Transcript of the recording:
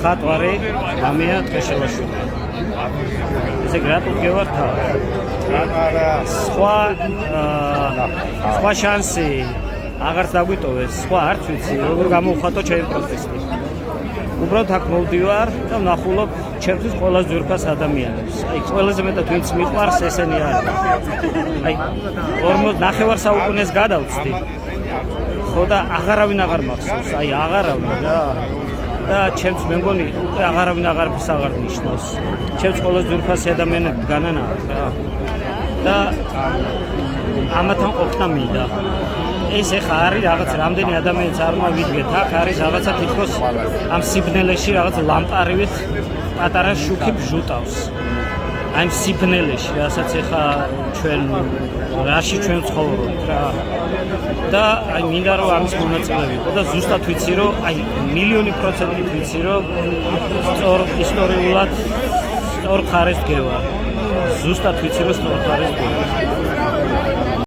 ხატვარი გამია ტყეშელაშვილი. ესე გრატულ გევართ სხვა შანსი აღარც დაგვიტოვეს, სხვა არც ვიცი, როგორ გამოვხატო ჩემი პროტესტი. უბრალოდ აქ მოვდივარ და ვნახულობ ჩემთვის ყველაზე ძვირფას ადამიანებს. აი, ყველაზე მეტად ვინც მიყვარს, ესენი არის. აი, 49 საუკუნეს გადავწდი. ხო და აღარავინ აღარ მახსოვს, აი აღარავინ და ჩემს მე მგონი აღარავინ აღარაფერს აღარ ნიშნავს. ჩემს ყველაზე ძვირფასი ადამიანები განანა რა. და ამათან ყოფნა მინდა. ეს ეხა არის რაღაც რამდენი ადამიანიც არ მოვიდგეთ, აქ არის რაღაცა თითქოს ამ სიბნელეში რაღაც ლამპარივით პატარა შუქი ბჟუტავს. აი სიბნელეში, რასაც ეხა ჩვენ რაში ჩვენ ცხოვრობთ რა. და აი მინდა რომ ამის მონაწილე ვიყო და ზუსტად ვიცი რომ აი მილიონი პროცენტით ვიცი რომ სწორ ისტორიულად სწორ ხარეს გევა. ზუსტად ვიცი რომ სწორ ხარეს გევა.